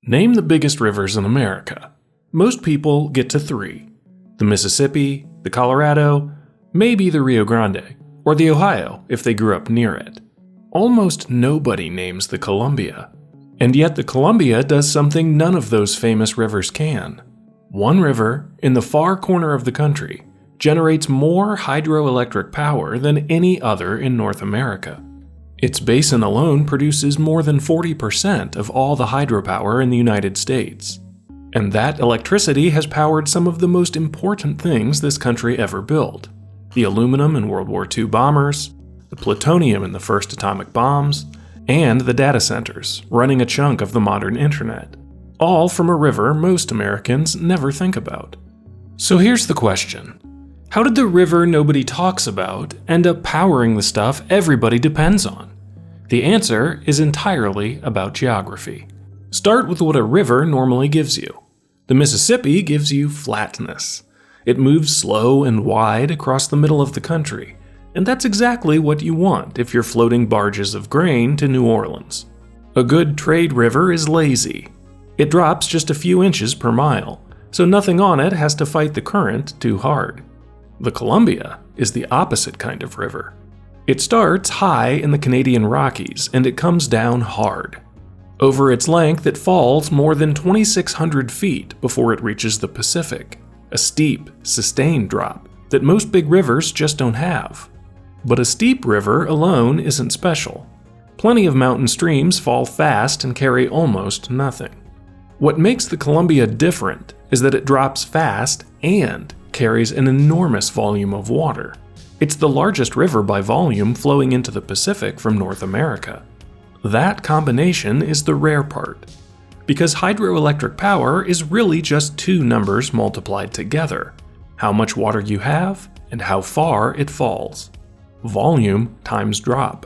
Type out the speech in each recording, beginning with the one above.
Name the biggest rivers in America. Most people get to 3. The Mississippi, the Colorado, maybe the Rio Grande, or the Ohio if they grew up near it. Almost nobody names the Columbia. And yet the Columbia does something none of those famous rivers can. One river, in the far corner of the country, generates more hydroelectric power than any other in North America. Its basin alone produces more than 40% of all the hydropower in the United States. And that electricity has powered some of the most important things this country ever built. The aluminum in World War II bombers, the plutonium in the first atomic bombs, and the data centers, running a chunk of the modern internet. All from a river most Americans never think about. So here's the question. How did the river nobody talks about end up powering the stuff everybody depends on? The answer is entirely about geography. Start with what a river normally gives you. The Mississippi gives you flatness. It moves slow and wide across the middle of the country, and that's exactly what you want if you're floating barges of grain to New Orleans. A good trade river is lazy. It drops just a few inches per mile, so nothing on it has to fight the current too hard. The Columbia is the opposite kind of river. It starts high in the Canadian Rockies and it comes down hard. Over its length, it falls more than 2,600 feet before it reaches the Pacific, a steep, sustained drop that most big rivers just don't have. But a steep river alone isn't special. Plenty of mountain streams fall fast and carry almost nothing. What makes the Columbia different is that it drops fast and carries an enormous volume of water. It's the largest river by volume flowing into the Pacific from North America. That combination is the rare part, because hydroelectric power is really just 2 numbers multiplied together: how much water you have and how far it falls. Volume times drop.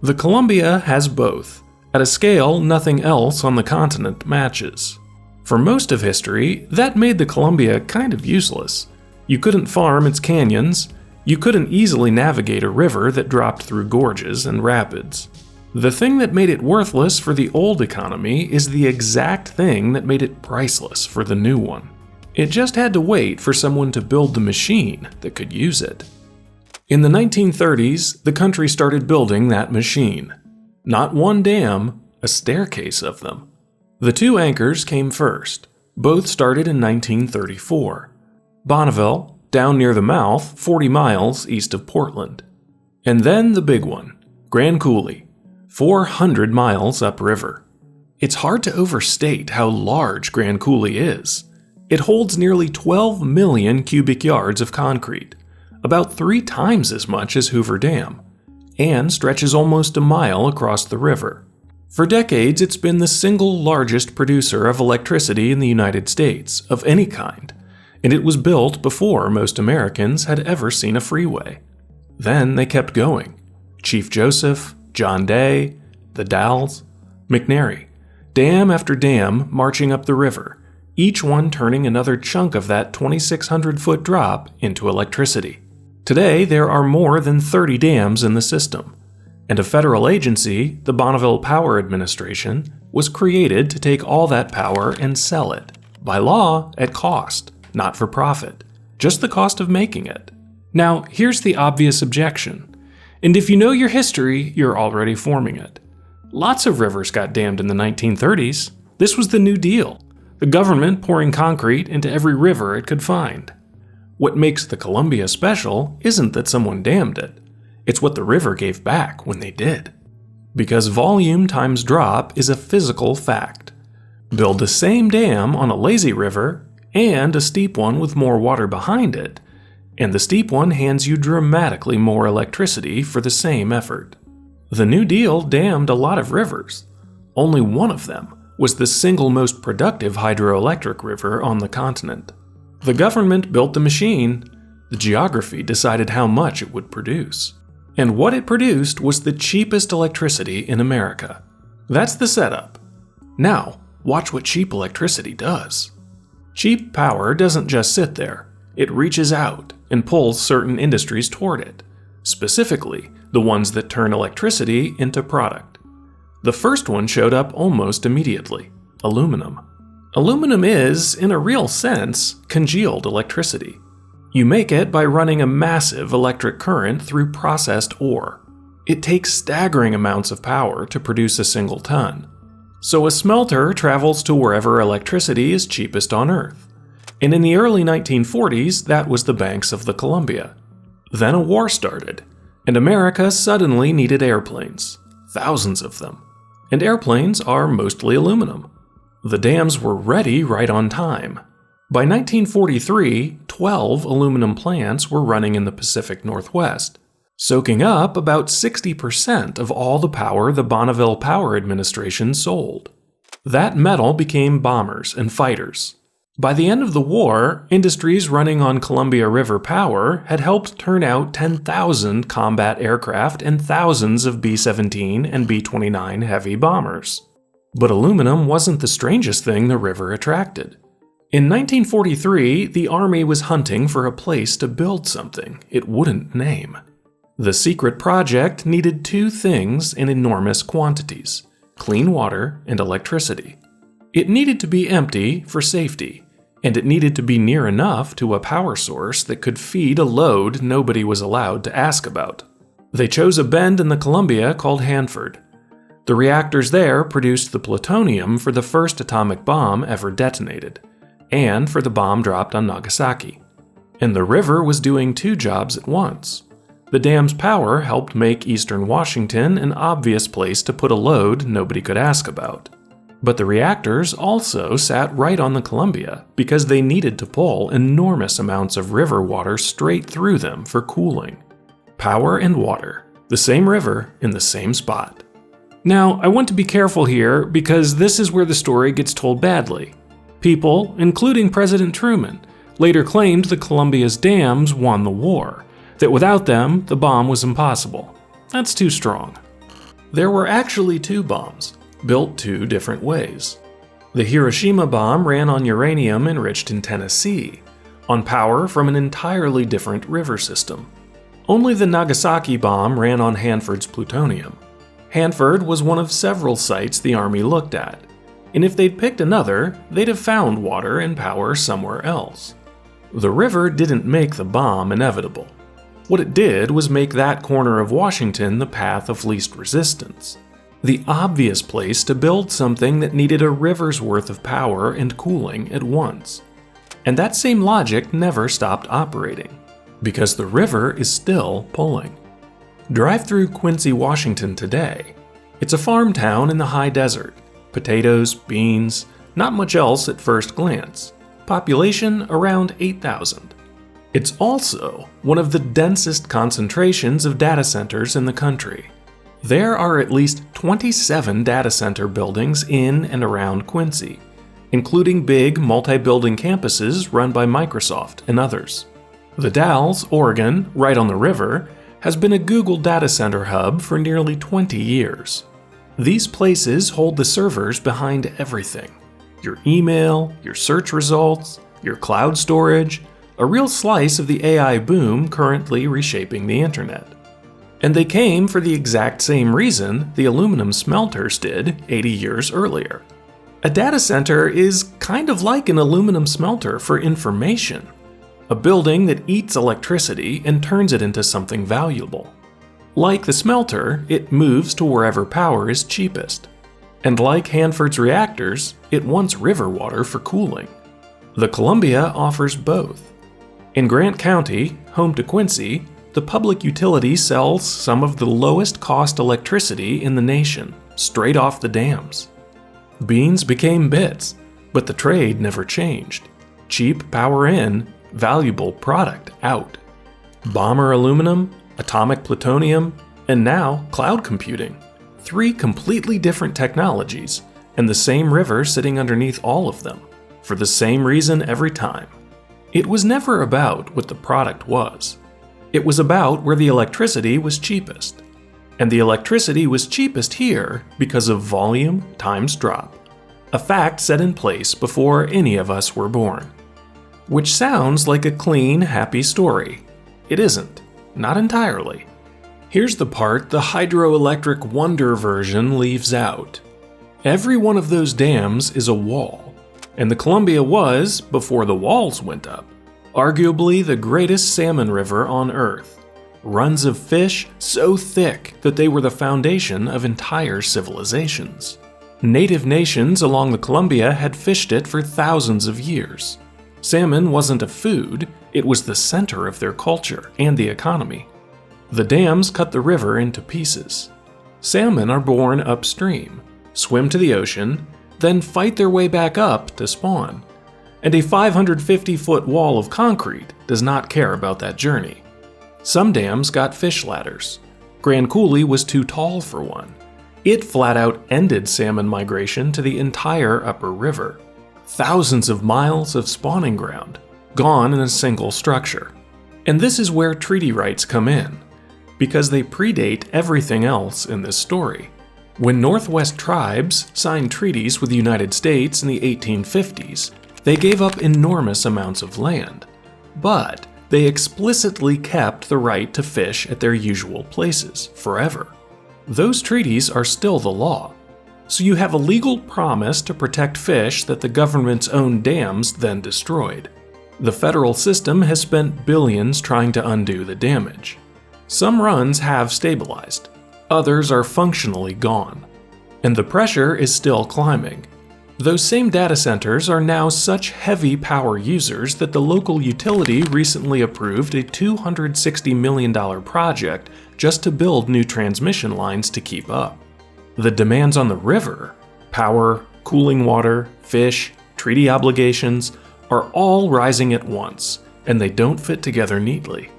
The Columbia has both, at a scale nothing else on the continent matches. For most of history, that made the Columbia kind of useless. You couldn't farm its canyons. You couldn't easily navigate a river that dropped through gorges and rapids. The thing that made it worthless for the old economy is the exact thing that made it priceless for the new one. It just had to wait for someone to build the machine that could use it. In the 1930s, the country started building that machine. Not one dam, a staircase of them. The 2 anchors came first. Both started in 1934. Bonneville, down near the mouth, 40 miles east of Portland. And then the big one, Grand Coulee, 400 miles upriver. It's hard to overstate how large Grand Coulee is. It holds nearly 12 million cubic yards of concrete, about 3 times as much as Hoover Dam, and stretches almost a mile across the river. For decades, it's been the single largest producer of electricity in the United States, of any kind, and it was built before most Americans had ever seen a freeway. Then they kept going. Chief Joseph, John Day, the Dalles, McNary, dam after dam marching up the river, each one turning another chunk of that 2,600-foot drop into electricity. Today, there are more than 30 dams in the system, and a federal agency, the Bonneville Power Administration, was created to take all that power and sell it, by law, at cost. Not for profit, just the cost of making it. Now, here's the obvious objection. And if you know your history, you're already forming it. Lots of rivers got dammed in the 1930s. This was the New Deal, the government pouring concrete into every river it could find. What makes the Columbia special isn't that someone dammed it. It's what the river gave back when they did. Because volume times drop is a physical fact. Build the same dam on a lazy river and a steep one with more water behind it, and the steep one hands you dramatically more electricity for the same effort. The New Deal dammed a lot of rivers. Only one of them was the single most productive hydroelectric river on the continent. The government built the machine. The geography decided how much it would produce. And what it produced was the cheapest electricity in America. That's the setup. Now, watch what cheap electricity does. Cheap power doesn't just sit there. It reaches out and pulls certain industries toward it, specifically the ones that turn electricity into product. The first one showed up almost immediately: aluminum. Aluminum is, in a real sense, congealed electricity. You make it by running a massive electric current through processed ore. It takes staggering amounts of power to produce a single ton. So a smelter travels to wherever electricity is cheapest on Earth. And in the early 1940s, that was the banks of the Columbia. Then a war started, and America suddenly needed airplanes, thousands of them. And airplanes are mostly aluminum. The dams were ready right on time. By 1943, 12 aluminum plants were running in the Pacific Northwest, soaking up about 60% of all the power the Bonneville Power Administration sold. That metal became bombers and fighters. By the end of the war, industries running on Columbia River power had helped turn out 10,000 combat aircraft and thousands of B-17 and B-29 heavy bombers. But aluminum wasn't the strangest thing the river attracted. In 1943, the Army was hunting for a place to build something it wouldn't name. The secret project needed two things in enormous quantities: clean water and electricity. It needed to be empty for safety, and it needed to be near enough to a power source that could feed a load nobody was allowed to ask about. They chose a bend in the Columbia called Hanford. The reactors there produced the plutonium for the first atomic bomb ever detonated, and for the bomb dropped on Nagasaki. And the river was doing two jobs at once. The dam's power helped make eastern Washington an obvious place to put a load nobody could ask about. But the reactors also sat right on the Columbia because they needed to pull enormous amounts of river water straight through them for cooling. Power and water, the same river in the same spot. Now, I want to be careful here because this is where the story gets told badly. People, including President Truman, later claimed the Columbia's dams won the war, that without them, the bomb was impossible. That's too strong. There were actually two bombs, built two different ways. The Hiroshima bomb ran on uranium enriched in Tennessee, on power from an entirely different river system. Only the Nagasaki bomb ran on Hanford's plutonium. Hanford was one of several sites the Army looked at, and if they'd picked another, they'd have found water and power somewhere else. The river didn't make the bomb inevitable. What it did was make that corner of Washington the path of least resistance. The obvious place to build something that needed a river's worth of power and cooling at once. And that same logic never stopped operating, because the river is still pulling. Drive through Quincy, Washington today. It's a farm town in the high desert. Potatoes, beans, not much else at first glance. Population around 8,000. It's also one of the densest concentrations of data centers in the country. There are at least 27 data center buildings in and around Quincy, including big multi-building campuses run by Microsoft and others. The Dalles, Oregon, right on the river, has been a Google data center hub for nearly 20 years. These places hold the servers behind everything: your email, your search results, your cloud storage, a real slice of the AI boom currently reshaping the internet. And they came for the exact same reason the aluminum smelters did 80 years earlier. A data center is kind of like an aluminum smelter for information, a building that eats electricity and turns it into something valuable. Like the smelter, it moves to wherever power is cheapest. And like Hanford's reactors, it wants river water for cooling. The Columbia offers both. In Grand County, home to Quincy, the public utility sells some of the lowest cost electricity in the nation, straight off the dams. Beans became bits, but the trade never changed. Cheap power in, valuable product out. Bomber aluminum, atomic plutonium, and now cloud computing. 3 completely different technologies, and the same river sitting underneath all of them, for the same reason every time. It was never about what the product was. It was about where the electricity was cheapest. And the electricity was cheapest here because of volume times drop, a fact set in place before any of us were born. Which sounds like a clean, happy story. It isn't, not entirely. Here's the part the hydroelectric wonder version leaves out. Every one of those dams is a wall, and the Columbia was, before the walls went up, arguably the greatest salmon river on Earth. Runs of fish so thick that they were the foundation of entire civilizations. Native nations along the Columbia had fished it for thousands of years. Salmon wasn't a food, it was the center of their culture and the economy. The dams cut the river into pieces. Salmon are born upstream, swim to the ocean, then fight their way back up to spawn. And a 550-foot wall of concrete does not care about that journey. Some dams got fish ladders. Grand Coulee was too tall for one. It flat out ended salmon migration to the entire upper river. Thousands of miles of spawning ground, gone in a single structure. And this is where treaty rights come in, because they predate everything else in this story. When Northwest tribes signed treaties with the United States in the 1850s, they gave up enormous amounts of land. But they explicitly kept the right to fish at their usual places forever. Those treaties are still the law. So you have a legal promise to protect fish that the government's own dams then destroyed. The federal system has spent billions trying to undo the damage. Some runs have stabilized, others are functionally gone. And the pressure is still climbing. Those same data centers are now such heavy power users that the local utility recently approved a $260 million project just to build new transmission lines to keep up. The demands on the river, power, cooling water, fish, treaty obligations, are all rising at once, and they don't fit together neatly.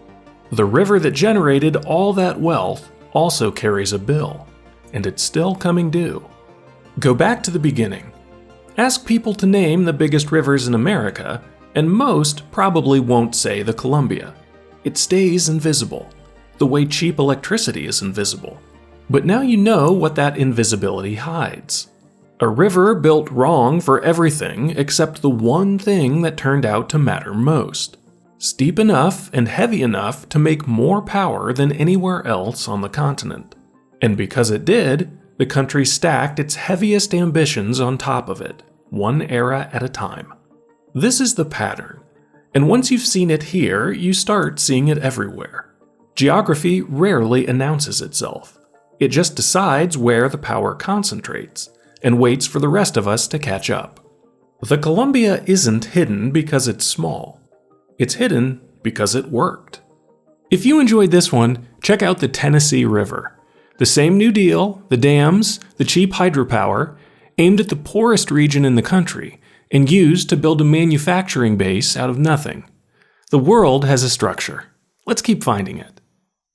The river that generated all that wealth also carries a bill, and it's still coming due. Go back to the beginning. Ask people to name the biggest rivers in America, and most probably won't say the Columbia. It stays invisible, the way cheap electricity is invisible. But now you know what that invisibility hides. A river built wrong for everything except the one thing that turned out to matter most. Steep enough and heavy enough to make more power than anywhere else on the continent. And because it did, the country stacked its heaviest ambitions on top of it, one era at a time. This is the pattern, and once you've seen it here, you start seeing it everywhere. Geography rarely announces itself. It just decides where the power concentrates, and waits for the rest of us to catch up. The Columbia isn't hidden because it's small. It's hidden because it worked. If you enjoyed this one, check out the Tennessee River. The same New Deal, the dams, the cheap hydropower, aimed at the poorest region in the country, and used to build a manufacturing base out of nothing. The world has a structure. Let's keep finding it.